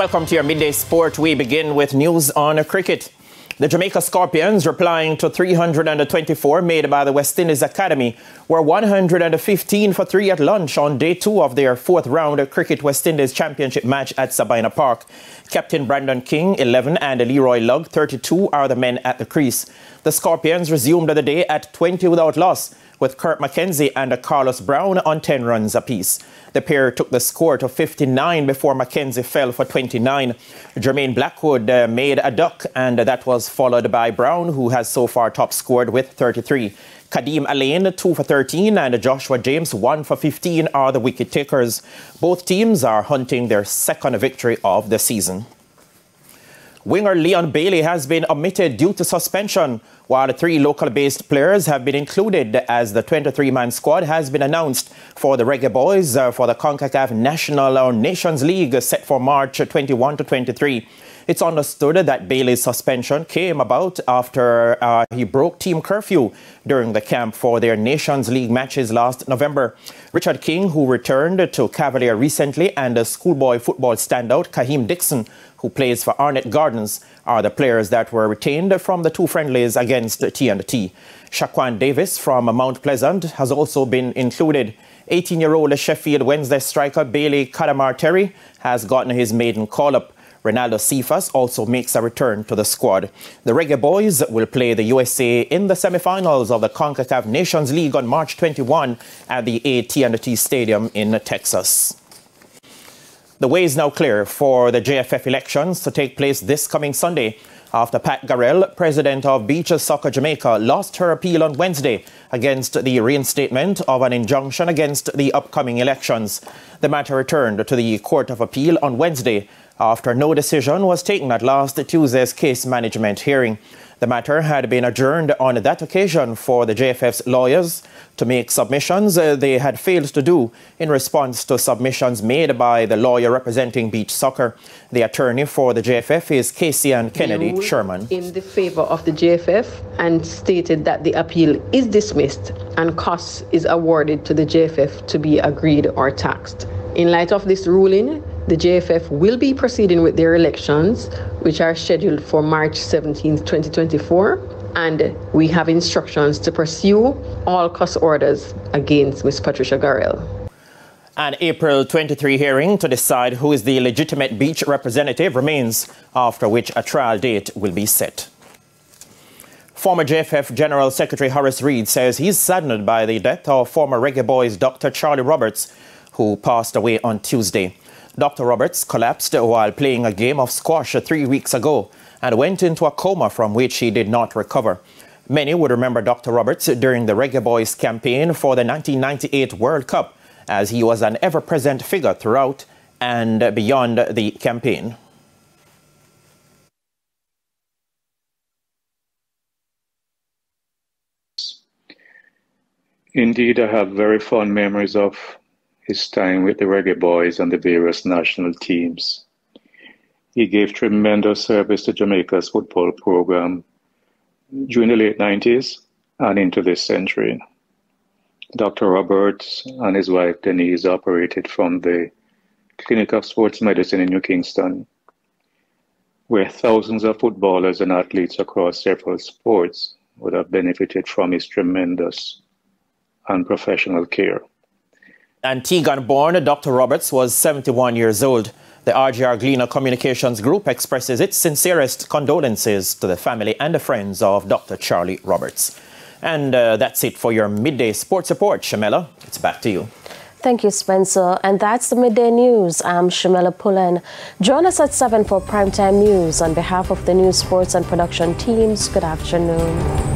Welcome to your midday sport. We begin with news on cricket. The Jamaica Scorpions, replying to 324 made by the West Indies Academy, were 115 for 3 at lunch on day 2 of their 4th round Cricket West Indies Championship match at Sabina Park. Captain Brandon King, 11, and Leroy Lugg, 32, are the men at the crease. The Scorpions resumed the day at 20 without loss, with Kurt Mackenzie and Carlos Brown on 10 runs apiece. The pair took the score to 59 before Mackenzie fell for 29. Jermaine Blackwood made a duck, and that was followed by Brown, who has so far top scored with 33. Kadeem Alain, 2 for 13, and Joshua James, 1 for 15, are the wicket takers. Both teams are hunting their second victory of the season. Winger Leon Bailey has been omitted due to suspension, while 3 local-based players have been included as the 23-man squad has been announced for the Reggae Boys for the CONCACAF National or Nations League set for March 21 to 23. It's understood that Bailey's suspension came about after he broke team curfew during the camp for their Nations League matches last November. Richard King, who returned to Cavalier recently, and schoolboy football standout Kaheem Dixon, who plays for Arnett Gardens, are the players that were retained from the 2 friendlies against T&T. Shaquan Davis from Mount Pleasant has also been included. 18-year-old Sheffield Wednesday striker Bailey Kadamar Terry has gotten his maiden call-up. Ronaldo Cephas also makes a return to the squad. The Reggae Boys will play the USA in the semi-finals of the CONCACAF Nations League on March 21 at the AT&T Stadium in Texas. The way is now clear for the JFF elections to take place this coming Sunday after Pat Garrell, president of Beaches Soccer Jamaica, lost her appeal on Wednesday against the reinstatement of an injunction against the upcoming elections. The matter returned to the Court of Appeal on Wednesday after no decision was taken at last Tuesday's case management hearing. The matter had been adjourned on that occasion for the JFF's lawyers to make submissions they had failed to do in response to submissions made by the lawyer representing Beach Soccer. The attorney for the JFF is Casey and Kennedy Sherman. In the favor of the JFF and stated that the appeal is dismissed and costs is awarded to the JFF to be agreed or taxed. In light of this ruling, the JFF will be proceeding with their elections, which are scheduled for March 17, 2024, and we have instructions to pursue all cost orders against Ms. Patricia Garrell. An April 23 hearing to decide who is the legitimate beach representative remains, after which a trial date will be set. Former JFF General Secretary Horace Reid says he's saddened by the death of former Reggae Boys Dr. Charlie Roberts, who passed away on Tuesday. Dr. Roberts collapsed while playing a game of squash 3 weeks ago and went into a coma from which he did not recover. Many would remember Dr. Roberts during the Reggae Boys campaign for the 1998 World Cup, as he was an ever-present figure throughout and beyond the campaign. Indeed, I have very fond memories of his time with the Reggae Boys and the various national teams. He gave tremendous service to Jamaica's football program during the late 90s and into this century. Dr. Roberts and his wife Denise operated from the Clinic of Sports Medicine in New Kingston, where thousands of footballers and athletes across several sports would have benefited from his tremendous and professional care. Antigua-born Dr. Roberts was 71 years old. The RGR Gleaner Communications Group expresses its sincerest condolences to the family and the friends of Dr. Charlie Roberts. And that's it for your midday sports report. Shamela, it's back to you. Thank you, Spencer. And that's the Midday News. I'm Shamela Pullen. Join us at 7 for Primetime News. On behalf of the news, sports and production teams, good afternoon.